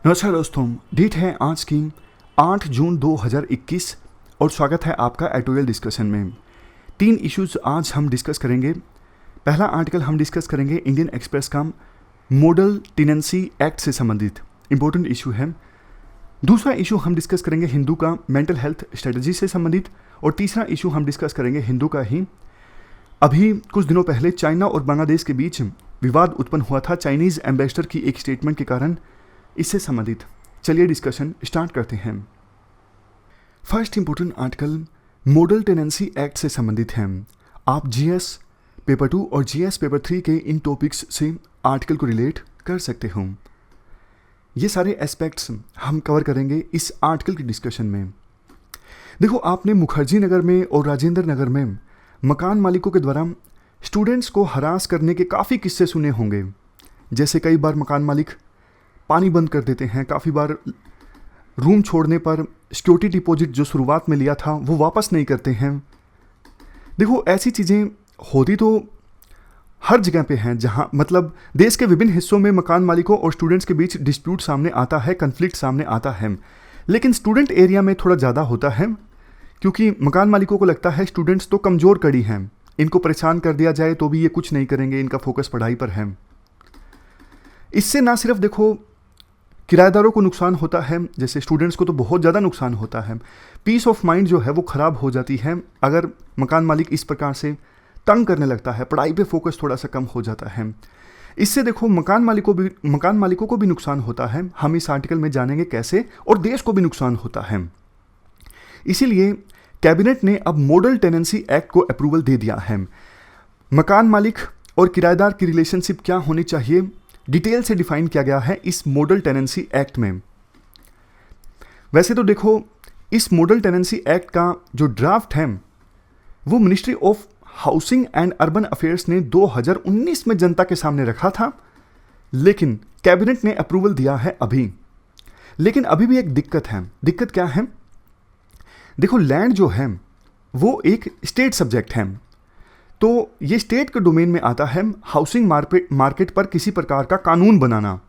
नमस्कार दोस्तों, डेट है आज की 8 जून 2021 और स्वागत है आपका एडिटोरियल डिस्कशन में। 3 इश्यूज आज हम डिस्कस करेंगे। पहला आर्टिकल हम डिस्कस करेंगे इंडियन एक्सप्रेस का मॉडल टेनेंसी एक्ट से संबंधित इम्पोर्टेंट इशू है। दूसरा इशू हम डिस्कस करेंगे हिंदू का मेंटल हेल्थ स्ट्रेटजी से संबंधित, और तीसरा इशू हम डिस्कस करेंगे हिंदू का ही। अभी कुछ दिनों पहले चाइना और बांग्लादेश के बीच विवाद उत्पन्न हुआ था चाइनीज़ एम्बेसडर की एक स्टेटमेंट के कारण। इससे संबंधित चलिए डिस्कशन स्टार्ट करते हैं। First important article model tenancy act से संबंधित है। आप जीएस पेपर 2 और जीएस पेपर 3 के इन टॉपिक्स से आर्टिकल को रिलेट कर सकते हो। ये सारे एस्पेक्ट्स हम कवर करेंगे इस आर्टिकल की डिस्कशन में। देखो, आपने मुखर्जी नगर में और राजेंद्र नगर में मकान मालिकों के द्वारा स्टूडेंट्स को हरास करने के काफ़ी किस्से सुने होंगे। जैसे कई बार मकान मालिक पानी बंद कर देते हैं, काफ़ी बार रूम छोड़ने पर सिक्योरिटी डिपॉजिट जो शुरुआत में लिया था वो वापस नहीं करते हैं। देखो, ऐसी चीज़ें होती तो हर जगह पे हैं, जहाँ मतलब देश के विभिन्न हिस्सों में मकान मालिकों और स्टूडेंट्स के बीच डिस्प्यूट सामने आता है, कन्फ्लिक्ट सामने आता है। लेकिन स्टूडेंट एरिया में थोड़ा ज़्यादा होता है, क्योंकि मकान मालिकों को लगता है स्टूडेंट्स तो कमज़ोर कड़ी हैं, इनको परेशान कर दिया जाए तो भी ये कुछ नहीं करेंगे, इनका फोकस पढ़ाई पर है। इससे ना सिर्फ देखो किराएदारों को नुकसान होता है, जैसे स्टूडेंट्स को तो बहुत ज़्यादा नुकसान होता है। पीस ऑफ माइंड जो है वो ख़राब हो जाती है अगर मकान मालिक इस प्रकार से तंग करने लगता है, पढ़ाई पे फोकस थोड़ा सा कम हो जाता है। इससे देखो मकान मालिकों को भी नुकसान होता है। हम इस आर्टिकल में जानेंगे कैसे, और देश को भी नुकसान होता है। इसीलिए कैबिनेट ने अब मॉडल टेनेंसी एक्ट को अप्रूवल दे दिया है। मकान मालिक और किराएदार की रिलेशनशिप क्या होनी चाहिए डिटेल से डिफाइन किया गया है इस मॉडल टेनेंसी एक्ट में। वैसे तो देखो, इस मॉडल टेनेंसी एक्ट का जो ड्राफ्ट है वो ministry of housing and urban affairs ने 2019 में जनता के सामने रखा था, लेकिन कैबिनेट ने अप्रूवल दिया है अभी। लेकिन अभी भी एक दिक्कत है। दिक्कत क्या है? देखो, लैंड जो है वो एक स्टेट सब्जेक्ट है, तो ये स्टेट के डोमेन में आता है हाउसिंग मार्केट पर किसी प्रकार का कानून बनाना।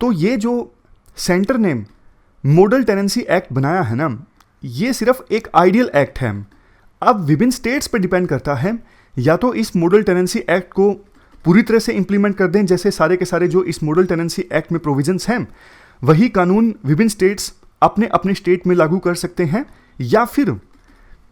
तो ये जो सेंटर ने मॉडल टेनेंसी एक्ट बनाया है ना, ये सिर्फ एक आइडियल एक्ट है। अब विभिन्न स्टेट्स पर डिपेंड करता है, या तो इस मॉडल टेनेंसी एक्ट को पूरी तरह से इंप्लीमेंट कर दें, जैसे सारे के सारे जो इस मॉडल टेनेंसी एक्ट में प्रोविजंस हैं वही कानून विभिन्न स्टेट्स अपने अपने स्टेट में लागू कर सकते हैं, या फिर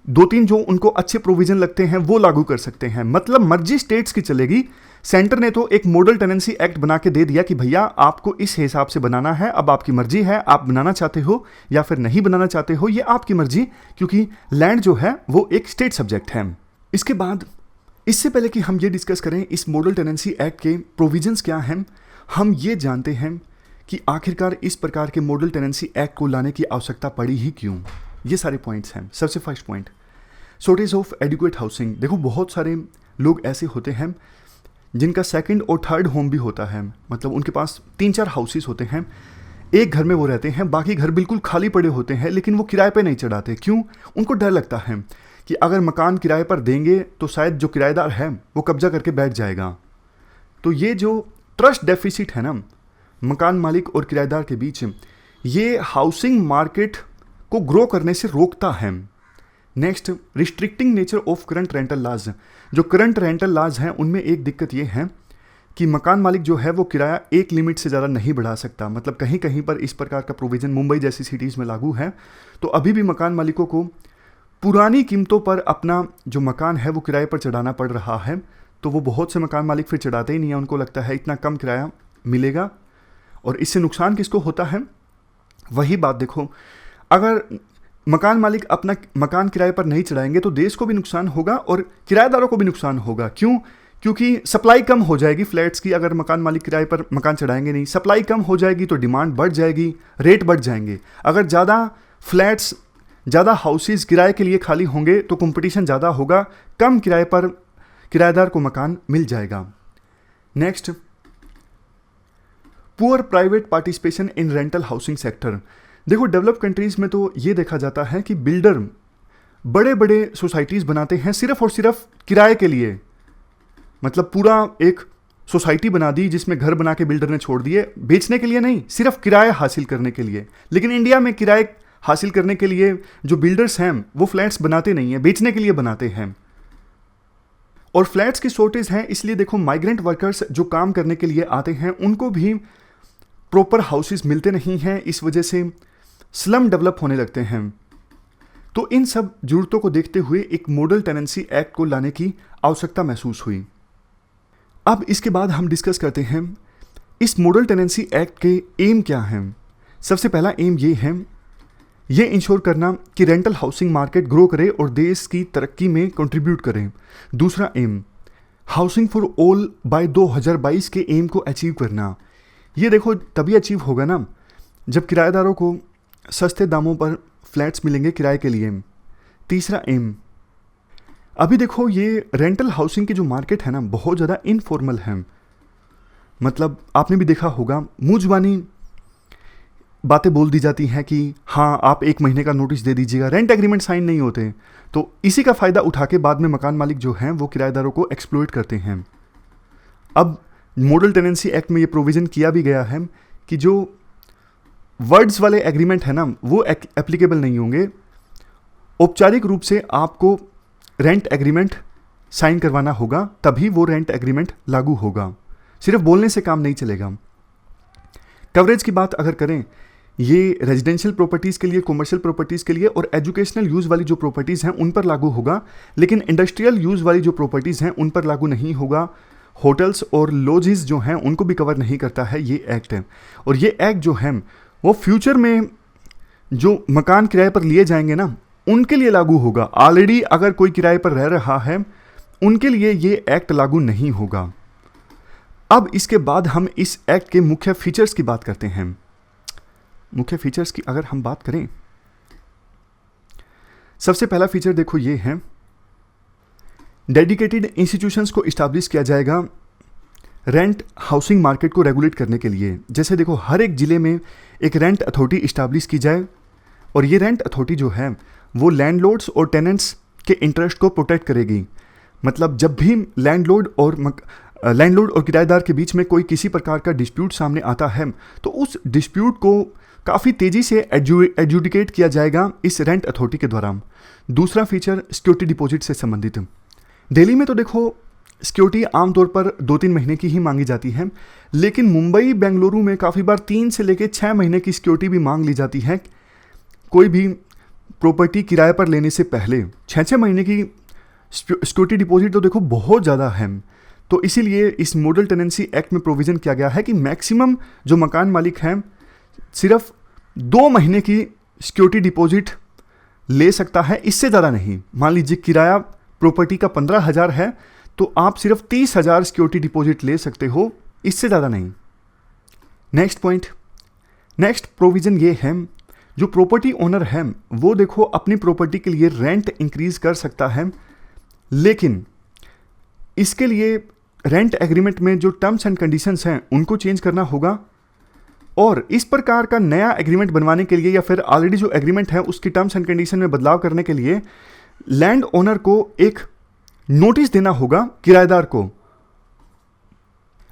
2-3 जो उनको अच्छे प्रोविजन लगते हैं वो लागू कर सकते हैं। मतलब मर्जी स्टेट्स की चलेगी। सेंटर ने तो एक मॉडल टेनेंसी एक्ट बना के दे दिया कि भैया आपको इस हिसाब से बनाना है, अब आपकी मर्जी है, आप बनाना चाहते हो या फिर नहीं बनाना चाहते हो, ये आपकी मर्जी, क्योंकि लैंड जो है वो एक स्टेट सब्जेक्ट है। इसके बाद इससे पहले कि हम ये डिस्कस करें इस मॉडल टेनेंसी एक्ट के प्रोविजंस क्या हैं, हम ये जानते हैं कि आखिरकार इस प्रकार के मॉडल टेनेंसी एक्ट को लाने की आवश्यकता पड़ी ही क्यों। ये सारे पॉइंट्स हैं। सबसे first point, shortage of adequate housing. देखो, बहुत सारे लोग ऐसे होते हैं जिनका सेकंड और थर्ड होम भी होता है, मतलब उनके पास 3-4 हाउसेस होते हैं, एक घर में वो रहते हैं, बाकी घर बिल्कुल खाली पड़े होते हैं, लेकिन वो किराए पे नहीं चढ़ाते। क्यों? उनको डर लगता है कि अगर मकान किराए पर देंगे तो शायद जो किराएदार है वो कब्जा करके बैठ जाएगा। तो ये जो ट्रस्ट डेफिसिट है ना मकान मालिक और किराएदार के बीच, ये हाउसिंग मार्केट को ग्रो करने से रोकता है। Next, restricting nature of current rental लाज। जो करंट रेंटल लाज हैं उनमें एक दिक्कत ये है कि मकान मालिक जो है वो किराया एक लिमिट से ज़्यादा नहीं बढ़ा सकता। मतलब कहीं कहीं पर इस प्रकार का प्रोविज़न मुंबई जैसी सिटीज़ में लागू है, तो अभी भी मकान मालिकों को पुरानी कीमतों पर अपना जो मकान है वो किराए पर चढ़ाना पड़ रहा है। तो वो बहुत से मकान मालिक फिर चढ़ाते ही नहीं है, उनको लगता है इतना कम किराया मिलेगा, और इससे नुकसान किसको होता है? वही बात देखो, अगर मकान मालिक अपना मकान किराए पर नहीं चढ़ाएंगे तो देश को भी नुकसान होगा और किराएदारों को भी नुकसान होगा। क्यों? क्योंकि सप्लाई कम हो जाएगी फ्लैट्स की। अगर मकान मालिक किराए पर मकान चढ़ाएंगे नहीं, सप्लाई कम हो जाएगी तो डिमांड बढ़ जाएगी, रेट बढ़ जाएंगे। अगर ज़्यादा फ्लैट्स, ज़्यादा हाउसेज किराए के लिए खाली होंगे तो कंपटीशन ज़्यादा होगा, कम किराए पर किराएदार को मकान मिल जाएगा। Next, poor private participation in rental housing sector. देखो, डेवलप कंट्रीज़ में तो ये देखा जाता है कि बिल्डर बड़े बड़े सोसाइटीज़ बनाते हैं सिर्फ और सिर्फ किराए के लिए। मतलब पूरा एक सोसाइटी बना दी जिसमें घर बना के बिल्डर ने छोड़ दिए, बेचने के लिए नहीं, सिर्फ किराया हासिल करने के लिए। लेकिन इंडिया में किराए हासिल करने के लिए जो बिल्डर्स हैं वो फ्लैट्स बनाते नहीं हैं, बेचने के लिए बनाते हैं। और फ्लैट्स की शॉर्टेज है, इसलिए देखो माइग्रेंट वर्कर्स जो काम करने के लिए आते हैं उनको भी प्रॉपर हाउसेस मिलते नहीं हैं, इस वजह से स्लम डेवलप होने लगते हैं। तो इन सब जरूरतों को देखते हुए एक मॉडल टेनेंसी एक्ट को लाने की आवश्यकता महसूस हुई। अब इसके बाद हम डिस्कस करते हैं इस मॉडल टेनेंसी एक्ट के एम क्या हैं। सबसे पहला एम ये है, ये इंश्योर करना कि रेंटल हाउसिंग मार्केट ग्रो करे और देश की तरक्की में कंट्रीब्यूट करे। दूसरा aim, housing for all by 2022 के एम को अचीव करना। ये देखो तभी अचीव होगा ना जब किराएदारों को सस्ते दामों पर फ्लैट्स मिलेंगे किराए के लिए। तीसरा एम, अभी देखो ये रेंटल हाउसिंग की जो मार्केट है ना बहुत ज़्यादा इनफॉर्मल है। मतलब आपने भी देखा होगा मुंह जुबानी बातें बोल दी जाती हैं कि हाँ आप 1 महीने का नोटिस दे दीजिएगा, रेंट एग्रीमेंट साइन नहीं होते। तो इसी का फ़ायदा उठा के बाद में मकान मालिक जो हैं वो किराएदारों को एक्सप्लॉइट करते हैं। अब मॉडल टेनेंसी एक्ट में ये प्रोविज़न किया भी गया है कि जो वर्ड्स वाले एग्रीमेंट है ना वो एप्लीकेबल नहीं होंगे। औपचारिक रूप से आपको रेंट एग्रीमेंट साइन करवाना होगा, तभी वो रेंट एग्रीमेंट लागू होगा। सिर्फ बोलने से काम नहीं चलेगा। कवरेज की बात अगर करें, ये रेजिडेंशियल प्रॉपर्टीज़ के लिए, कॉमर्शियल प्रॉपर्टीज़ के लिए और एजुकेशनल यूज़ वाली जो प्रॉपर्टीज़ हैं उन पर लागू होगा, लेकिन इंडस्ट्रियल यूज़ वाली जो प्रॉपर्टीज़ हैं उन पर लागू नहीं होगा। होटल्स और लॉजेस जो हैं उनको भी कवर नहीं करता है ये एक्ट है। और ये एक्ट जो है वो फ्यूचर में जो मकान किराए पर लिए जाएंगे ना उनके लिए लागू होगा। ऑलरेडी अगर कोई किराए पर रह रहा है उनके लिए ये एक्ट लागू नहीं होगा। अब इसके बाद हम इस एक्ट के मुख्य फीचर्स की बात करते हैं। मुख्य फीचर्स की अगर हम बात करें, सबसे पहला फीचर देखो ये है, डेडिकेटेड इंस्टीट्यूशंस को इस्टेब्लिश किया जाएगा रेंट हाउसिंग मार्केट को रेगुलेट करने के लिए। जैसे देखो हर एक ज़िले में एक रेंट अथॉरिटी इस्टेब्लिश की जाए और ये रेंट अथॉरिटी जो है वो लैंडलॉर्ड्स और टेनेंट्स के इंटरेस्ट को प्रोटेक्ट करेगी। मतलब जब भी लैंडलॉर्ड और किराएदार के बीच में कोई किसी प्रकार का डिस्प्यूट सामने आता है तो उस डिस्प्यूट को काफ़ी तेज़ी से एडजुडिकेट किया जाएगा इस रेंट अथॉरिटी के द्वारा। दूसरा फीचर सिक्योरिटी डिपॉजिट से संबंधित। दिल्ली में तो देखो सिक्योरिटी आमतौर पर 2-3 महीने की ही मांगी जाती है, लेकिन मुंबई बेंगलुरु में काफ़ी बार 3 से लेकर 6 महीने की सिक्योरिटी भी मांग ली जाती है। कोई भी प्रॉपर्टी किराए पर लेने से पहले 6-6 महीने की सिक्योरिटी डिपॉजिट तो देखो बहुत ज़्यादा है। तो इसीलिए इस मॉडल टेनेंसी एक्ट में प्रोविज़न किया गया है कि मैक्सिमम जो मकान मालिक हैं सिर्फ 2 महीने की सिक्योरिटी डिपॉजिट ले सकता है, इससे ज़्यादा नहीं। मान लीजिए किराया प्रॉपर्टी का 15,000 है तो आप सिर्फ 30,000 सिक्योरिटी डिपॉजिट ले सकते हो, इससे ज़्यादा नहीं। नेक्स्ट प्रोविज़न ये है, जो प्रॉपर्टी ओनर है वो देखो अपनी प्रॉपर्टी के लिए रेंट इंक्रीज कर सकता है, लेकिन इसके लिए रेंट एग्रीमेंट में जो टर्म्स एंड कंडीशंस हैं उनको चेंज करना होगा। और इस प्रकार का नया एग्रीमेंट बनवाने के लिए या फिर ऑलरेडी जो एग्रीमेंट है उसकी टर्म्स एंड कंडीशन में बदलाव करने के लिए लैंड ओनर को एक नोटिस देना होगा किराएदार को,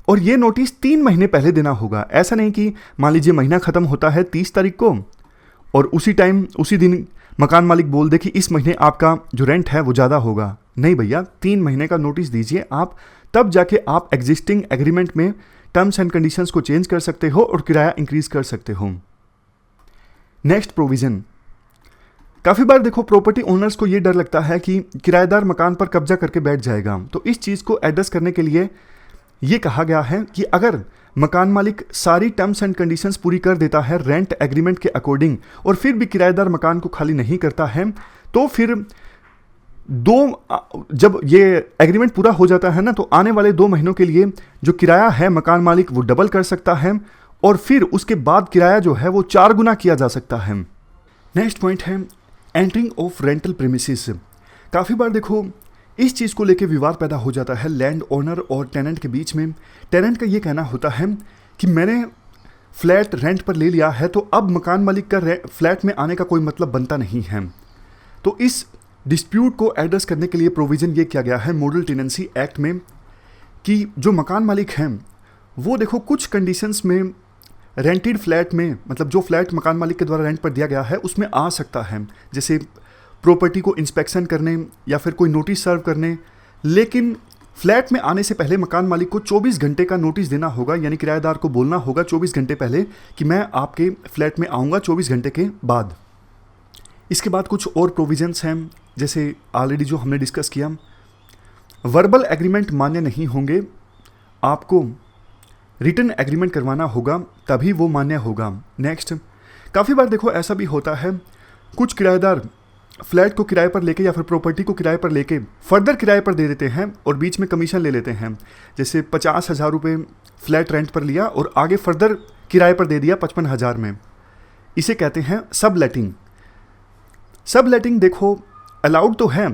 और ये नोटिस 3 महीने पहले देना होगा। ऐसा नहीं कि मान लीजिए महीना खत्म होता है 30 तारीख को और उसी दिन मकान मालिक बोल दे कि इस महीने आपका जो रेंट है वो ज़्यादा होगा। नहीं भैया, 3 महीने का नोटिस दीजिए आप, तब जाके आप एग्जिस्टिंग एग्रीमेंट में टर्म्स एंड कंडीशंस को चेंज कर सकते हो और किराया इंक्रीज कर सकते हो। नेक्स्ट प्रोविज़न, काफ़ी बार देखो प्रॉपर्टी ओनर्स को ये डर लगता है कि किराएदार मकान पर कब्जा करके बैठ जाएगा। तो इस चीज़ को एड्रेस करने के लिए ये कहा गया है कि अगर मकान मालिक सारी टर्म्स एंड कंडीशंस पूरी कर देता है रेंट एग्रीमेंट के अकॉर्डिंग और फिर भी किराएदार मकान को खाली नहीं करता है, तो फिर जब ये एग्रीमेंट पूरा हो जाता है ना तो आने वाले 2 महीनों के लिए जो किराया है मकान मालिक वो डबल कर सकता है और फिर उसके बाद किराया जो है वो 4 गुना किया जा सकता है। नेक्स्ट पॉइंट है एंट्रिंग ऑफ रेंटल प्रीमिसेस। काफ़ी बार देखो इस चीज़ को लेके विवाद पैदा हो जाता है लैंड ओनर और टेनेंट के बीच में। टेनेंट का ये कहना होता है कि मैंने फ्लैट रेंट पर ले लिया है तो अब मकान मालिक का फ्लैट में आने का कोई मतलब बनता नहीं है। तो इस डिस्प्यूट को एड्रेस करने के लिए प्रोविज़न ये किया गया है मॉडल टेनेंसी एक्ट में कि जो मकान मालिक हैं वो देखो कुछ कंडीशंस में रेंटेड फ्लैट में, मतलब जो फ्लैट मकान मालिक के द्वारा रेंट पर दिया गया है उसमें आ सकता है, जैसे प्रॉपर्टी को इंस्पेक्शन करने या फिर कोई नोटिस सर्व करने। लेकिन फ्लैट में आने से पहले मकान मालिक को 24 घंटे का नोटिस देना होगा, यानी किराएदार को बोलना होगा 24 घंटे पहले कि मैं आपके फ्लैट में आऊँगा 24 घंटे के बाद। इसके बाद कुछ और प्रोविजंस हैं, जैसे ऑलरेडी जो हमने डिस्कस किया, वर्बल एग्रीमेंट मान्य नहीं होंगे, आपको रिटन एग्रीमेंट करवाना होगा तभी वो मान्य होगा। नेक्स्ट, काफ़ी बार देखो ऐसा भी होता है, कुछ किराएदार फ्लैट को किराए पर लेके या फिर प्रॉपर्टी को किराए पर लेके फर्दर किराए पर दे देते हैं और बीच में कमीशन ले लेते हैं। जैसे 50,000 रुपये फ्लैट रेंट पर लिया और आगे फर्दर किराए पर दे दिया 55,000 में। इसे कहते हैं सब लेटिंग। सब लेटिंग देखो अलाउड तो है,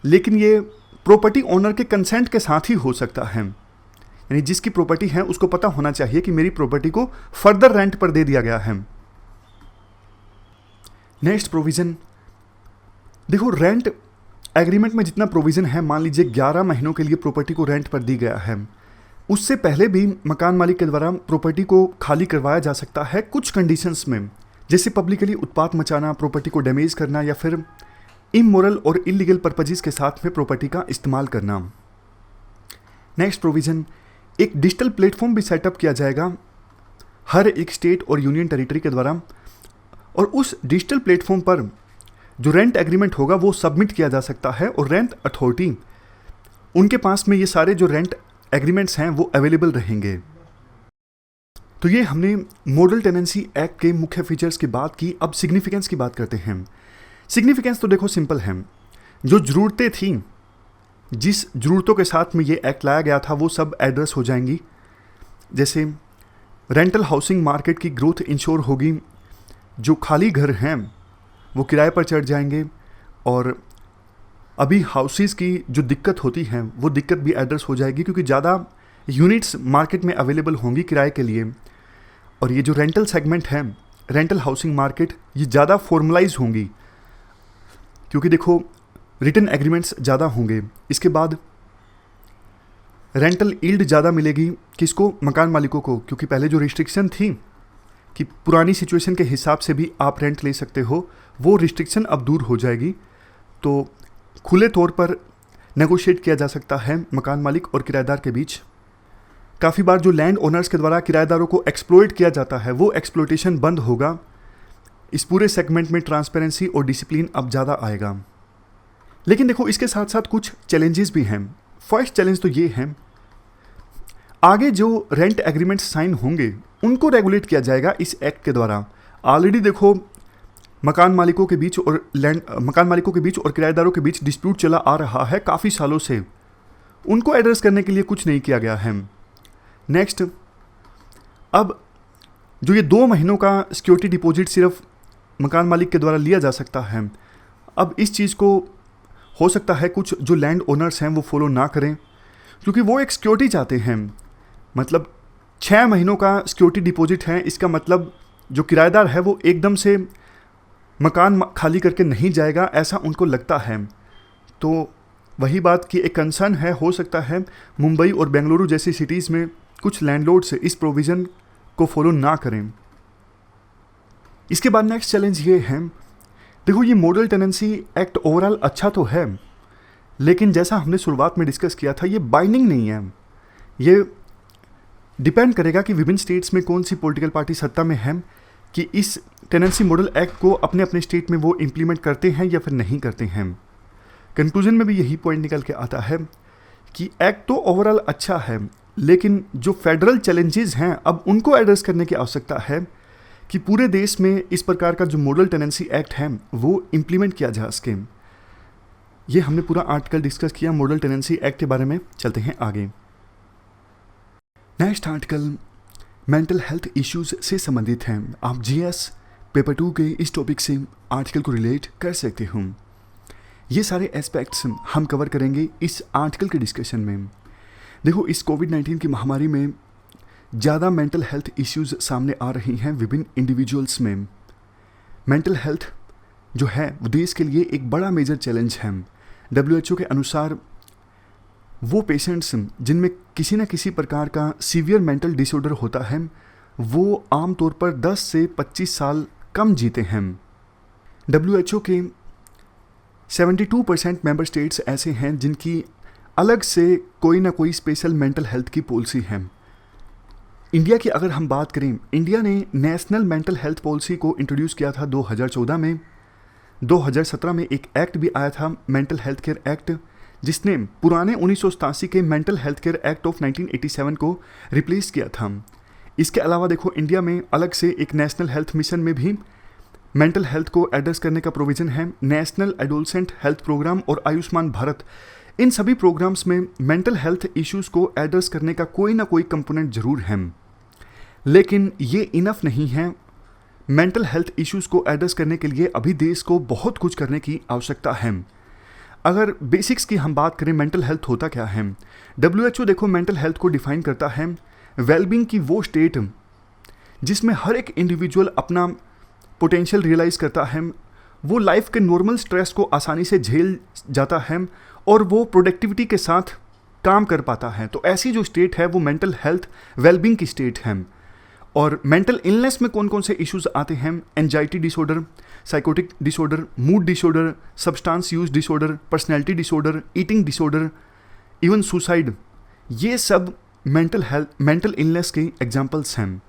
लेकिन ये प्रॉपर्टी ओनर के कंसेंट के साथ ही हो सकता है, यानी जिसकी प्रॉपर्टी है उसको पता होना चाहिए कि मेरी प्रॉपर्टी को फर्दर रेंट पर दे दिया गया है। नेक्स्ट प्रोविजन देखो, रेंट एग्रीमेंट में जितना प्रोविजन है, मान लीजिए 11 महीनों के लिए प्रॉपर्टी को रेंट पर दी गया है, उससे पहले भी मकान मालिक के द्वारा प्रॉपर्टी को खाली करवाया जा सकता है कुछ कंडीशंस में, जैसे पब्लिकली उत्पात मचाना, प्रॉपर्टी को डैमेज करना या फिर इमोरल और इलीगल पर्पजेस के साथ में प्रॉपर्टी का इस्तेमाल करना। नेक्स्ट प्रोविजन, एक डिजिटल प्लेटफॉर्म भी सेटअप किया जाएगा हर एक स्टेट और यूनियन टेरिटरी के द्वारा, और उस डिजिटल प्लेटफॉर्म पर जो रेंट एग्रीमेंट होगा वो सबमिट किया जा सकता है और रेंट अथॉरिटी उनके पास में ये सारे जो रेंट एग्रीमेंट्स हैं वो अवेलेबल रहेंगे। तो ये हमने मॉडल टेनेंसी एक्ट के मुख्य फीचर्स की बात की। अब सिग्निफिकेंस की बात करते हैं। सिग्निफिकेंस तो देखो सिंपल है, जो ज़रूरतें थी, जिस ज़रूरतों के साथ में ये एक्ट लाया गया था वो सब एड्रेस हो जाएंगी। जैसे रेंटल हाउसिंग मार्केट की ग्रोथ इंश्योर होगी, जो खाली घर हैं वो किराए पर चढ़ जाएंगे, और अभी हाउसेस की जो दिक्कत होती है वो दिक्कत भी एड्रेस हो जाएगी, क्योंकि ज़्यादा यूनिट्स मार्केट में अवेलेबल होंगी किराए के लिए। और ये जो रेंटल सेगमेंट है, रेंटल हाउसिंग मार्केट, ये ज़्यादा फॉर्मलाइज होंगी, क्योंकि देखो रिटन एग्रीमेंट्स ज़्यादा होंगे। इसके बाद रेंटल यील्ड ज़्यादा मिलेगी, किसको? मकान मालिकों को, क्योंकि पहले जो रिस्ट्रिक्शन थी कि पुरानी सिचुएशन के हिसाब से भी आप रेंट ले सकते हो, वो रिस्ट्रिक्शन अब दूर हो जाएगी। तो खुले तौर पर नेगोशिएट किया जा सकता है मकान मालिक और किराएदार के बीच। काफ़ी बार जो लैंड ओनर्स के द्वारा किराएदारों को एक्सप्लॉइट किया जाता है वो एक्सप्लॉइटेशन बंद होगा। इस पूरे सेगमेंट में ट्रांसपेरेंसी और डिसिप्लिन अब ज़्यादा आएगा। लेकिन देखो इसके साथ साथ कुछ चैलेंजेस भी हैं। फर्स्ट चैलेंज तो ये है, आगे जो रेंट एग्रीमेंट साइन होंगे उनको रेगुलेट किया जाएगा इस एक्ट के द्वारा। ऑलरेडी देखो मकान मालिकों के बीच और किराएदारों के बीच डिस्प्यूट चला आ रहा है काफ़ी सालों से, उनको एड्रेस करने के लिए कुछ नहीं किया गया है। नेक्स्ट, अब जो ये 2 महीनों का सिक्योरिटी डिपॉजिट सिर्फ मकान मालिक के द्वारा लिया जा सकता है, अब इस चीज़ को हो सकता है कुछ जो लैंड ओनर्स हैं वो फॉलो ना करें, क्योंकि वो एक सिक्योरिटी चाहते हैं। मतलब 6 महीनों का सिक्योरिटी डिपॉजिट है, इसका मतलब जो किराएदार है वो एकदम से मकान खाली करके नहीं जाएगा, ऐसा उनको लगता है। तो वही बात कि एक कंसर्न है, हो सकता है मुंबई और बेंगलुरु जैसी सिटीज़ में कुछ लैंडलॉर्ड्स इस प्रोविज़न को फॉलो ना करें। इसके बाद नेक्स्ट चैलेंज ये है, देखो ये मॉडल टेनेंसी एक्ट ओवरऑल अच्छा तो है, लेकिन जैसा हमने शुरुआत में डिस्कस किया था ये बाइंडिंग नहीं है। ये डिपेंड करेगा कि विभिन्न स्टेट्स में कौन सी पॉलिटिकल पार्टी सत्ता में है, कि इस टेनेंसी मॉडल एक्ट को अपने अपने स्टेट में वो इम्प्लीमेंट करते हैं या फिर नहीं करते हैं। कंक्लूजन में भी यही पॉइंट निकल के आता है कि एक्ट तो ओवरऑल अच्छा है, लेकिन जो फेडरल चैलेंजेस हैं अब उनको एड्रेस करने की आवश्यकता है कि पूरे देश में इस प्रकार का जो मॉडल टेनेंसी एक्ट है वो इम्प्लीमेंट किया जा सके। ये हमने पूरा आर्टिकल डिस्कस किया मॉडल टेनेंसी एक्ट के बारे में। चलते हैं आगे। Next article mental health issues से संबंधित है। आप जीएस पेपर 2 के इस टॉपिक से आर्टिकल को रिलेट कर सकते हो। ये सारे एस्पेक्ट्स हम कवर करेंगे इस आर्टिकल के डिस्कशन में। देखो इस कोविड-19 की महामारी में ज़्यादा मेंटल हेल्थ इश्यूज सामने आ रही हैं विभिन्न इंडिविजुअल्स में। मेंटल हेल्थ जो है वो देश के लिए एक बड़ा मेजर चैलेंज है। WHO के अनुसार वो पेशेंट्स जिनमें किसी न किसी प्रकार का सीवियर मेंटल डिसऑर्डर होता है वो आमतौर पर 10 से 25 साल कम जीते हैं। WHO के 72% मेंबर स्टेट्स ऐसे हैं जिनकी अलग से कोई ना कोई स्पेशल मेंटल हेल्थ की पॉलिसी है। इंडिया की अगर हम बात करें, इंडिया ने नेशनल मेंटल हेल्थ पॉलिसी को इंट्रोड्यूस किया था 2014 में। 2017 में एक एक्ट भी आया था, मेंटल हेल्थ केयर एक्ट, जिसने पुराने 1987 के mental health care act of 1987 को रिप्लेस किया था। इसके अलावा देखो, इंडिया में अलग से एक नेशनल हेल्थ मिशन में भी मेंटल हेल्थ को एड्रेस करने का प्रोविज़न है। नेशनल एडोलसेंट हेल्थ प्रोग्राम और आयुष्मान भारत, इन सभी प्रोग्राम्स में मेंटल हेल्थ इश्यूज़ को एड्रेस करने का कोई ना कोई कंपोनेंट ज़रूर है, लेकिन ये इनफ नहीं है। मेंटल हेल्थ इश्यूज़ को एड्रेस करने के लिए अभी देश को बहुत कुछ करने की आवश्यकता है। अगर बेसिक्स की हम बात करें, मेंटल हेल्थ होता क्या है? WHO देखो मेंटल हेल्थ को डिफाइन करता है वेलबींग की वो स्टेट जिसमें हर एक इंडिविजुअल अपना पोटेंशियल रियलाइज करता है, वो लाइफ के नॉर्मल स्ट्रेस को आसानी से झेल जाता है और वो प्रोडक्टिविटी के साथ काम कर पाता है। तो ऐसी जो स्टेट है वो मेंटल हेल्थ वेलबींग की स्टेट है। और मेंटल इलनेस में कौन कौन से इश्यूज आते हैं? Anxiety disorder, psychotic disorder, mood disorder, substance use disorder, personality disorder, eating disorder, even suicide, ये सब मेंटल इलनेस के एग्जाम्पल्स हैं।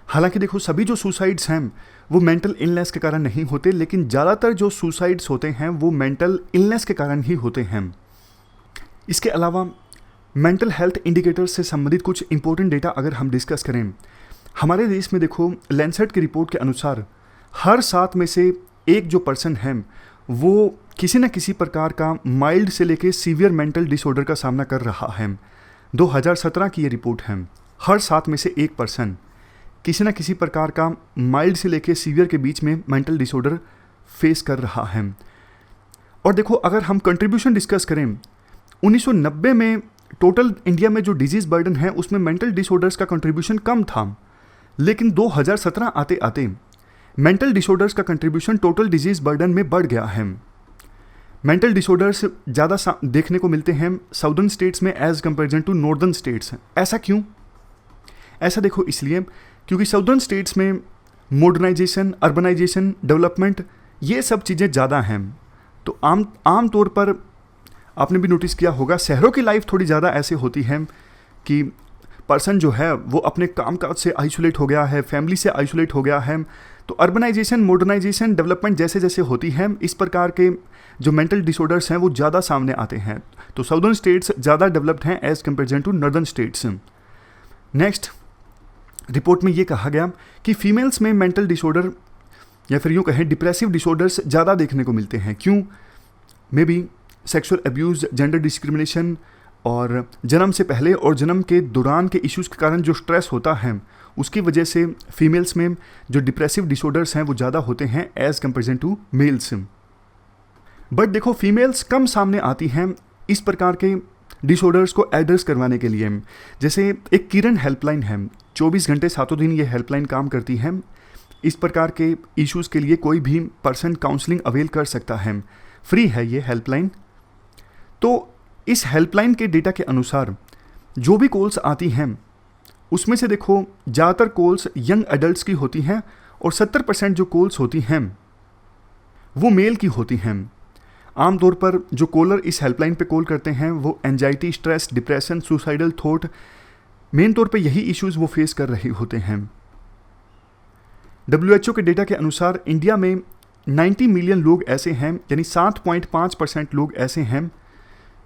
हालांकि देखो, सभी जो सुसाइड्स हैं वो मेंटल इलनेस के कारण नहीं होते, लेकिन ज़्यादातर जो सुसाइड्स होते हैं वो मेंटल इलनेस के कारण ही होते हैं। इसके अलावा मेंटल हेल्थ इंडिकेटर्स से संबंधित कुछ इंपॉर्टेंट डेटा अगर हम डिस्कस करें, हमारे देश में देखो लैंसेट की रिपोर्ट के अनुसार हर 7 में से एक जो पर्सन है वो किसी न किसी प्रकार का माइल्ड से लेके सीवियर मेंटल डिसऑर्डर का सामना कर रहा है। 2017 की ये रिपोर्ट है। हर 7 में से एक पर्सन किसी न किसी प्रकार का माइल्ड से लेके सीवियर के बीच में मेंटल डिसऑर्डर फेस कर रहा है। और देखो, अगर हम कंट्रीब्यूशन डिस्कस करें, 1990 में टोटल इंडिया में जो डिजीज़ बर्डन है उसमें मेंटल डिसऑर्डर्स का कंट्रीब्यूशन कम था, लेकिन 2017 आते आते मेंटल डिसऑर्डर्स का कंट्रीब्यूशन टोटल डिजीज़ बर्डन में बढ़ गया है। मेंटल डिसऑर्डर्स ज़्यादा देखने को मिलते हैं साउदर्न स्टेट्स में as comparison to northern states. ऐसा क्यों? ऐसा देखो इसलिए क्योंकि साउदर्न स्टेट्स में मॉडर्नाइजेशन, अर्बनाइजेशन, डेवलपमेंट, ये सब चीज़ें ज़्यादा हैं। तो आम तौर पर आपने भी नोटिस किया होगा, शहरों की लाइफ थोड़ी ज़्यादा ऐसे होती है कि पर्सन जो है वो अपने कामकाज से आइसोलेट हो गया है, फैमिली से आइसोलेट हो गया है। तो अर्बनाइजेशन, मॉडर्नाइजेशन, डेवलपमेंट जैसे जैसे होती है, इस प्रकार के जो मेंटल डिसऑर्डर्स हैं वो ज़्यादा सामने आते हैं। तो साउदर्न स्टेट्स ज़्यादा डेवलप्ड हैं as comparison to northern states. Next report में ये कहा गया कि फीमेल्स में मेंटल डिसऑर्डर या फिर यूँ कहें डिप्रेसिव डिसऑर्डर्स ज़्यादा देखने को मिलते हैं। क्यों? May be sexual abuse, gender discrimination और जन्म से पहले और जन्म के दौरान के इश्यूज़ के कारण जो स्ट्रेस होता है उसकी वजह से फीमेल्स में जो डिप्रेसिव डिसऑर्डर्स हैं वो ज़्यादा होते हैं as comparison to males. But देखो, फीमेल्स कम सामने आती हैं इस प्रकार के डिसऑर्डर्स को एड्रेस करवाने के लिए। जैसे एक किरण हेल्पलाइन है, 24 घंटे 7 दिन ये हेल्पलाइन काम करती है। इस प्रकार के इश्यूज़ के लिए कोई भी पर्सन काउंसलिंग अवेल कर सकता है, फ्री है ये हेल्पलाइन। तो इस हेल्पलाइन के डेटा के अनुसार जो भी कॉल्स आती हैं उसमें से देखो ज़्यादातर कॉल्स यंग एडल्ट्स की होती हैं और 70% जो कॉल्स होती हैं वो मेल की होती हैं। आमतौर पर जो कॉलर इस हेल्पलाइन पे कॉल करते हैं वो anxiety, stress, depression, suicidal thought, main तौर पे यही इश्यूज़ वो फेस कर रहे होते हैं। WHO के डेटा के अनुसार इंडिया में 90 मिलियन लोग ऐसे हैं, यानी 7.5% लोग ऐसे हैं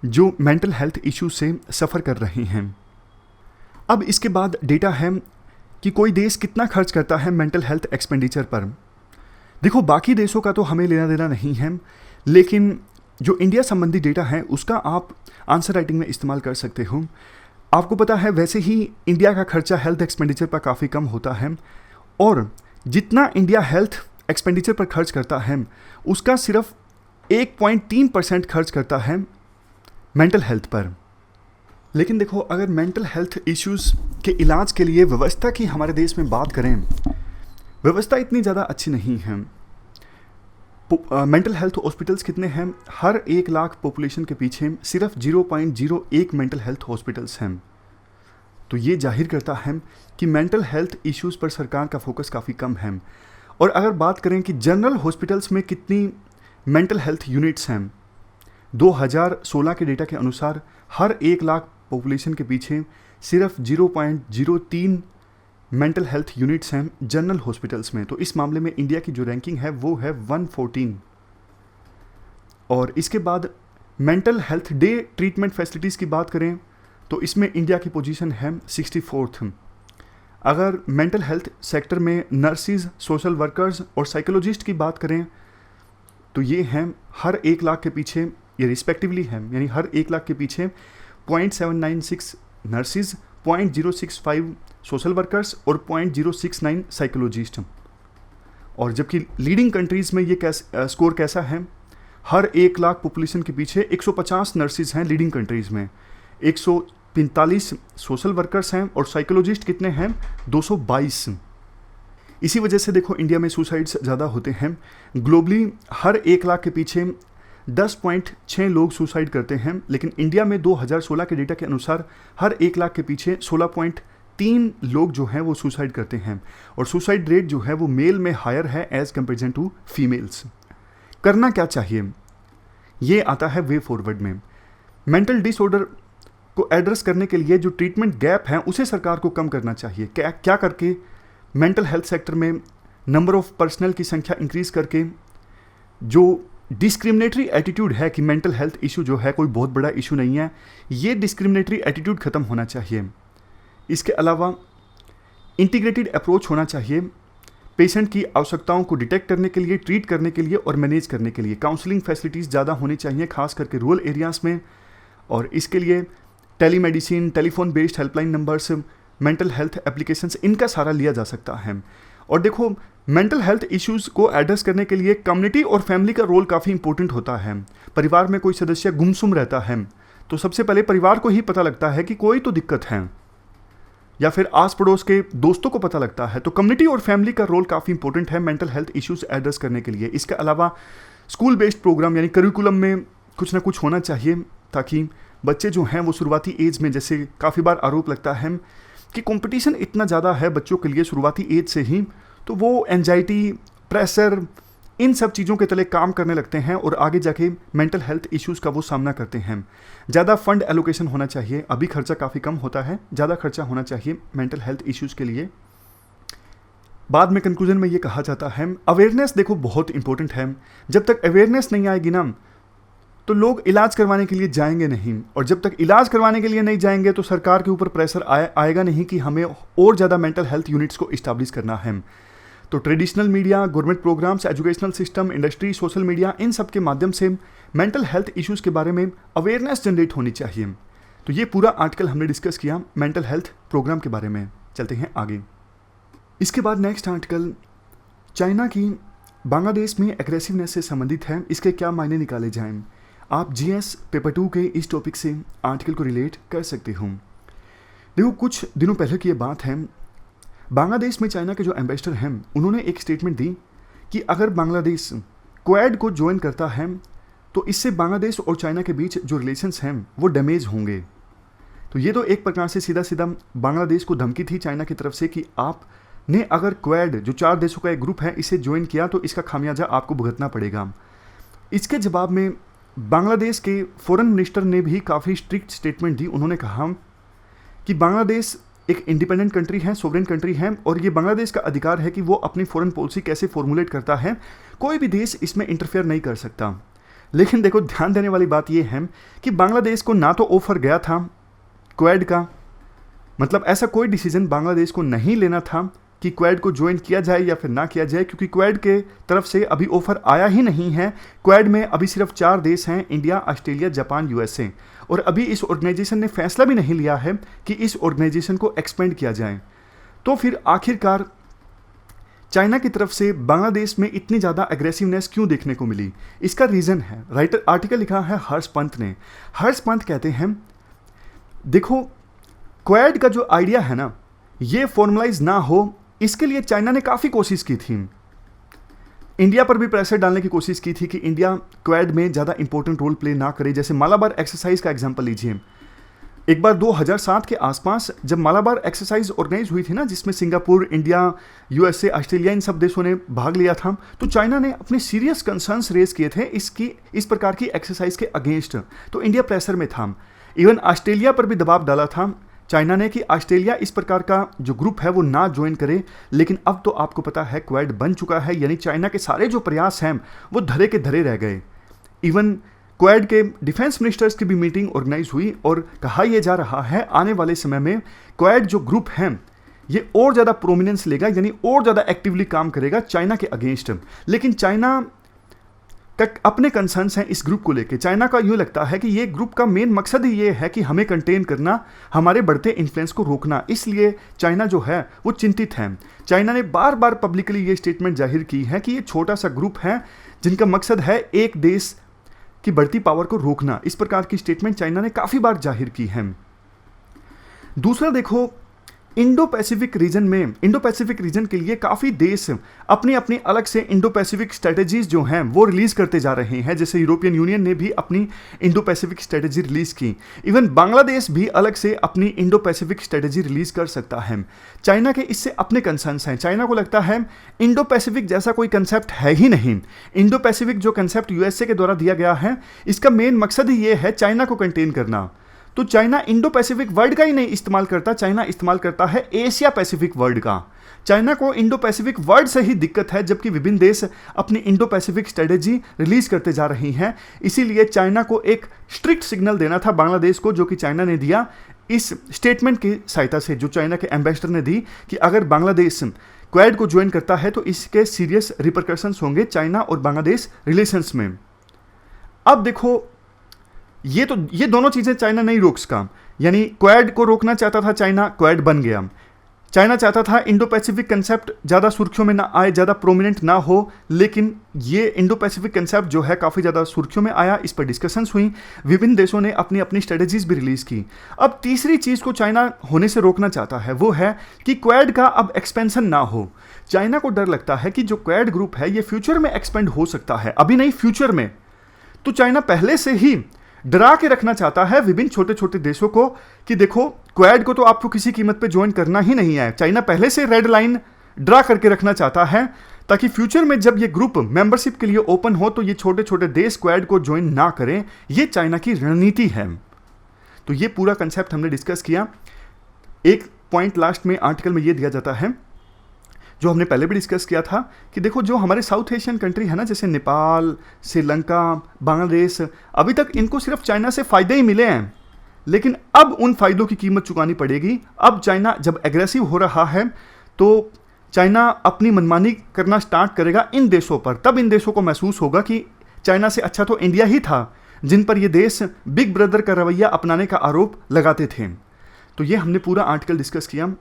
जो मेंटल हेल्थ इश्यूज से सफ़र कर रहे हैं। अब इसके बाद डेटा है कि कोई देश कितना खर्च करता है मेंटल हेल्थ एक्सपेंडिचर पर। देखो, बाकी देशों का तो हमें लेना देना नहीं है, लेकिन जो इंडिया संबंधी डेटा है उसका आप आंसर राइटिंग में इस्तेमाल कर सकते हो। आपको पता है वैसे ही इंडिया का खर्चा हेल्थ एक्सपेंडिचर पर काफ़ी कम होता है, और जितना इंडिया हेल्थ एक्सपेंडिचर पर खर्च करता है उसका सिर्फ 1.3% खर्च करता है मेंटल हेल्थ पर। लेकिन देखो, अगर मेंटल हेल्थ इश्यूज़ के इलाज के लिए व्यवस्था की हमारे देश में बात करें, व्यवस्था इतनी ज़्यादा अच्छी नहीं है। मेंटल हेल्थ हॉस्पिटल्स कितने हैं? हर 1 लाख पॉपुलेशन के पीछे सिर्फ 0.01 मेंटल हेल्थ हॉस्पिटल्स हैं। तो ये जाहिर करता है कि मेंटल हेल्थ इश्यूज़ पर सरकार का फोकस काफ़ी कम है। और अगर बात करें कि जनरल हॉस्पिटल्स में कितनी मेंटल हेल्थ यूनिट्स हैं, 2016 के डेटा के अनुसार हर 1 लाख पॉपुलेशन के पीछे सिर्फ 0.03 मेंटल हेल्थ यूनिट्स हैं जनरल हॉस्पिटल्स में। तो इस मामले में इंडिया की जो रैंकिंग है वो है 114। और इसके बाद mental health day treatment facilities की बात करें तो इसमें इंडिया की पोजीशन है 64th। अगर मेंटल हेल्थ सेक्टर में नर्सिस, सोशल वर्कर्स और साइकोलॉजिस्ट की बात करें तो ये हैं हर 1 लाख के पीछे, ये रिस्पेक्टिवली हैं, यानी हर 1 लाख के पीछे 0.796 नर्सिस, 0.065 सोशल वर्कर्स और 0.069 साइकोलॉजिस्ट। और जबकि लीडिंग कंट्रीज़ में ये स्कोर कैसा है? हर 1 लाख पॉपुलेशन के पीछे 150 नर्सिस हैं लीडिंग कंट्रीज़ में, 145 सोशल वर्कर्स हैं और साइकोलॉजिस्ट कितने हैं? 222। इसी वजह से देखो इंडिया में सुसाइड्स ज़्यादा होते हैं। ग्लोबली हर 1 लाख के पीछे 10.6 लोग सुसाइड करते हैं, लेकिन इंडिया में 2016 के डेटा के अनुसार हर 1 लाख के पीछे 16.3 लोग जो हैं वो सुसाइड करते हैं। और सुसाइड रेट जो है वो मेल में हायर है एज़ कंपेरिजन टू फीमेल्स। करना क्या चाहिए? ये आता है वे फॉरवर्ड में। मेंटल डिसऑर्डर को एड्रेस करने के लिए जो ट्रीटमेंट गैप है उसे सरकार को कम करना चाहिए। क्या करके? मेंटल हेल्थ सेक्टर में नंबर ऑफ पर्सनल की संख्या इंक्रीज करके, जो डिस्क्रिमिनेटरी एटीट्यूड है कि मेंटल हेल्थ इशू जो है कोई बहुत बड़ा इशू नहीं है, ये डिस्क्रिमिनेटरी एटीट्यूड ख़त्म होना चाहिए। इसके अलावा इंटीग्रेटेड अप्रोच होना चाहिए पेशेंट की आवश्यकताओं को डिटेक्ट करने के लिए, ट्रीट करने के लिए और मैनेज करने के लिए। काउंसलिंग फैसिलिटीज़ ज़्यादा होनी चाहिए, खास करके रूरल एरियाज़ में। और इसके लिए telemedicine, telephone based helpline numbers, mental health applications, इनका सहारा लिया जा सकता है। और देखो मेंटल हेल्थ इश्यूज़ को एड्रेस करने के लिए कम्युनिटी और फैमिली का रोल काफ़ी इंपॉर्टेंट होता है। परिवार में कोई सदस्य गुमसुम रहता है तो सबसे पहले परिवार को ही पता लगता है कि कोई तो दिक्कत है, या फिर आस पड़ोस के दोस्तों को पता लगता है। तो कम्युनिटी और फैमिली का रोल काफ़ी इंपॉर्टेंट है मेंटल हेल्थ इश्यूज़ एड्रेस करने के लिए। इसके अलावा स्कूल बेस्ड प्रोग्राम यानी करिकुलम में कुछ ना कुछ होना चाहिए, ताकि बच्चे जो हैं वो शुरुआती एज में, जैसे काफ़ी बार आरोप लगता है कि कंपटीशन इतना ज़्यादा है बच्चों के लिए शुरुआती एज से ही, तो वो एंजाइटी, प्रेशर, इन सब चीज़ों के तले काम करने लगते हैं और आगे जाके मेंटल हेल्थ इश्यूज़ का वो सामना करते हैं। ज़्यादा फंड एलोकेशन होना चाहिए, अभी खर्चा काफ़ी कम होता है, ज़्यादा खर्चा होना चाहिए मेंटल हेल्थ इश्यूज़ के लिए। बाद में कंक्लूजन में ये कहा जाता है, अवेयरनेस देखो बहुत इंपॉर्टेंट है। जब तक अवेयरनेस नहीं आएगी ना तो लोग इलाज करवाने के लिए जाएंगे नहीं, और जब तक इलाज करवाने के लिए नहीं जाएंगे तो सरकार के ऊपर प्रेशर आएगा नहीं कि हमें और ज़्यादा मेंटल हेल्थ यूनिट्स को इस्टेब्लिश करना है। तो traditional media, government programs, educational system, industry, social media, इन सब के माध्यम से मेंटल हेल्थ इश्यूज़ के बारे में अवेयरनेस जनरेट होनी चाहिए। तो ये पूरा आर्टिकल हमने डिस्कस किया मेंटल हेल्थ प्रोग्राम के बारे में। चलते हैं आगे। इसके बाद नेक्स्ट आर्टिकल चाइना की बांग्लादेश में एग्रेसिवनेस से संबंधित है, इसके क्या मायने निकाले जाएं। आप जीएस पेपर 2 के इस टॉपिक से आर्टिकल को रिलेट कर सकते हो। देखो कुछ दिनों पहले की ये बात है, बांग्लादेश में चाइना के जो एम्बेसडर हैं उन्होंने एक स्टेटमेंट दी कि अगर बांग्लादेश क्वाड को ज्वाइन करता है तो इससे बांग्लादेश और चाइना के बीच जो रिलेशंस हैं वो डैमेज होंगे। तो ये तो एक प्रकार से सीधा सीधा बांग्लादेश को धमकी थी चाइना की तरफ से कि आपने अगर क्वाड जो 4 देशों का एक ग्रुप है इसे ज्वाइन किया तो इसका खामियाजा आपको भुगतना पड़ेगा। इसके जवाब में बांग्लादेश के फॉरेन मिनिस्टर ने भी काफ़ी स्ट्रिक्ट स्टेटमेंट दी। उन्होंने कहा कि बांग्लादेश एक इंडिपेंडेंट कंट्री है, सोवरेन कंट्री है, और ये बांग्लादेश का अधिकार है कि वो अपनी फॉरेन पॉलिसी कैसे फॉर्मुलेट करता है, कोई भी देश इसमें इंटरफेयर नहीं कर सकता। लेकिन देखो ध्यान देने वाली बात ये है कि बांग्लादेश को ना तो ऑफर गया था क्वाड का, मतलब ऐसा कोई डिसीजन बांग्लादेश को नहीं लेना था कि क्वाड को ज्वाइन किया जाए या फिर ना किया जाए, क्योंकि क्वाड के तरफ से अभी ऑफर आया ही नहीं है। क्वाड में अभी सिर्फ 4 देश हैं, इंडिया, ऑस्ट्रेलिया, जापान, यूएसए, और अभी इस ऑर्गेनाइजेशन ने फैसला भी नहीं लिया है कि इस ऑर्गेनाइजेशन को एक्सपेंड किया जाए। तो फिर आखिरकार चाइना की तरफ से बांग्लादेश में इतनी ज़्यादा एग्रेसिवनेस क्यों देखने को मिली? इसका रीज़न है, राइटर आर्टिकल लिखा है हर्ष पंत ने। हर्ष पंत कहते हैं देखो क्वाड का जो आइडिया है ना, ये फॉर्मलाइज ना हो इसके लिए चाइना ने काफ़ी कोशिश की थी। इंडिया पर भी प्रेशर डालने की कोशिश की थी कि इंडिया क्वाड में ज़्यादा इंपॉर्टेंट रोल प्ले ना करे। जैसे मालाबार एक्सरसाइज का एग्जांपल लीजिए, एक बार 2007 के आसपास जब मालाबार एक्सरसाइज ऑर्गेनाइज हुई थी ना, जिसमें सिंगापुर, इंडिया, यूएसए, ऑस्ट्रेलिया इन सब देशों ने भाग लिया था, तो चाइना ने अपने सीरियस कंसर्न्स रेज किए थे इस प्रकार की एक्सरसाइज के अगेंस्ट। तो इंडिया प्रेशर में था। इवन ऑस्ट्रेलिया पर भी दबाव डाला था चाइना ने कि ऑस्ट्रेलिया इस प्रकार का जो ग्रुप है वो ना ज्वाइन करे। लेकिन अब तो आपको पता है क्वाड बन चुका है, यानी चाइना के सारे जो प्रयास हैं वो धरे के धरे रह गए। इवन क्वाड के डिफेंस मिनिस्टर्स की भी मीटिंग ऑर्गेनाइज हुई और कहा यह जा रहा है आने वाले समय में क्वाड जो ग्रुप है ये और ज़्यादा प्रोमिनेंस लेगा, यानी और ज़्यादा एक्टिवली काम करेगा चाइना के अगेंस्ट। लेकिन चाइना का अपने कंसर्न्स हैं इस ग्रुप को लेकर। चाइना का यूँ लगता है कि ये ग्रुप का मेन मकसद ही ये है कि हमें कंटेन करना, हमारे बढ़ते इन्फ्लुएंस को रोकना। इसलिए चाइना जो है वो चिंतित है। चाइना ने बार बार पब्लिकली ये स्टेटमेंट जाहिर की है कि ये छोटा सा ग्रुप है जिनका मकसद है एक देश की बढ़ती पावर को रोकना। इस प्रकार की स्टेटमेंट चाइना ने काफ़ी बार जाहिर की है। दूसरा देखो, इंडो पैसिफिक रीजन के लिए काफ़ी देश अपनी अपनी अलग से इंडो पैसिफिक स्ट्रेटजीज जो हैं वो रिलीज़ करते जा रहे हैं। जैसे यूरोपियन यूनियन ने भी अपनी इंडो पैसिफिक स्ट्रेटजी रिलीज़ की। इवन बांग्लादेश भी अलग से अपनी इंडो पैसिफिक स्ट्रेटजी रिलीज़ कर सकता है। चाइना के इससे अपने कंसर्न्स हैं। चाइना को लगता है इंडो पैसिफिक जैसा कोई कंसेप्ट है ही नहीं। इंडो पैसिफिक जो कंसेप्ट यूएसए के द्वारा दिया गया है, इसका मेन मकसद ही ये है चाइना को कंटेन करना। तो चाइना इंडो पैसिफिक वर्ड का ही नहीं इस्तेमाल करता, चाइना इस्तेमाल करता है एशिया पैसिफिक वर्ड का। चाइना को इंडो पैसिफिक वर्ड से ही दिक्कत है, जबकि विभिन्न देश अपनी इंडो पैसिफिक स्ट्रेटजी रिलीज करते जा रही हैं। इसीलिए चाइना को एक स्ट्रिक्ट सिग्नल देना था बांग्लादेश को, जो कि चाइना ने दिया इस स्टेटमेंट की सहायता से, जो चाइना के एम्बेसडर ने दी कि अगर बांग्लादेश क्वाड को ज्वाइन करता है तो इसके सीरियस रिपरकशंस होंगे चाइना और बांग्लादेश रिलेशंस में। अब देखो, ये दोनों चीज़ें चाइना नहीं रोक सका। यानी क्वाड को रोकना चाहता था चाइना, क्वाड बन गया। चाइना चाहता था इंडो पैसिफिक कंसेप्ट ज़्यादा सुर्खियों में ना आए, ज़्यादा प्रोमिनेंट ना हो, लेकिन ये इंडो पैसिफिक कंसेप्ट जो है काफ़ी ज़्यादा सुर्खियों में आया। इस पर डिस्कशंस हुई, विभिन्न देशों ने अपनी अपनी स्ट्रेटजीज भी रिलीज़ की। अब तीसरी चीज़ को चाइना होने से रोकना चाहता है, वो है कि क्वाड का अब एक्सपेंशन ना हो। चाइना को डर लगता है कि जो क्वाड ग्रुप है ये फ्यूचर में एक्सपेंड हो सकता है, अभी नहीं फ्यूचर में। तो चाइना पहले से ही डरा के रखना चाहता है विभिन्न छोटे छोटे देशों को कि देखो क्वाड को तो आपको किसी कीमत पे ज्वाइन करना ही नहीं है। चाइना पहले से रेड लाइन ड्रा करके रखना चाहता है, ताकि फ्यूचर में जब ये ग्रुप मेंबरशिप के लिए ओपन हो तो ये छोटे छोटे देश क्वाड को ज्वाइन ना करें। ये चाइना की रणनीति है। तो ये पूरा कंसेप्ट हमने डिस्कस किया। एक पॉइंट लास्ट में आर्टिकल में ये दिया जाता है, जो हमने पहले भी डिस्कस किया था, कि देखो जो हमारे साउथ एशियन कंट्री है ना, जैसे नेपाल, श्रीलंका, बांग्लादेश, अभी तक इनको सिर्फ चाइना से फ़ायदे ही मिले हैं, लेकिन अब उन फ़ायदों की कीमत चुकानी पड़ेगी। अब चाइना जब एग्रेसिव हो रहा है तो चाइना अपनी मनमानी करना स्टार्ट करेगा इन देशों पर। तब इन देशों को महसूस होगा कि चाइना से अच्छा तो इंडिया ही था, जिन पर ये देश बिग ब्रदर का रवैया अपनाने का आरोप लगाते थे। तो ये हमने पूरा आर्टिकल डिस्कस किया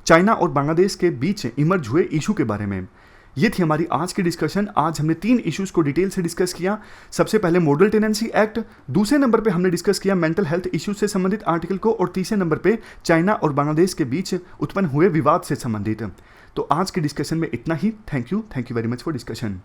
चाइना और बांग्लादेश के बीच इमर्ज हुए इशू के बारे में। ये थी हमारी आज की डिस्कशन। आज हमने 3 इश्यूज़ को डिटेल से डिस्कस किया। सबसे पहले मॉडल टेनेंसी एक्ट, दूसरे नंबर पे हमने डिस्कस किया मेंटल हेल्थ इश्यूज से संबंधित आर्टिकल को, और तीसरे नंबर पे चाइना और बांग्लादेश के बीच उत्पन्न हुए विवाद से संबंधित। तो आज के डिस्कशन में इतना ही। Thank you very much for discussion.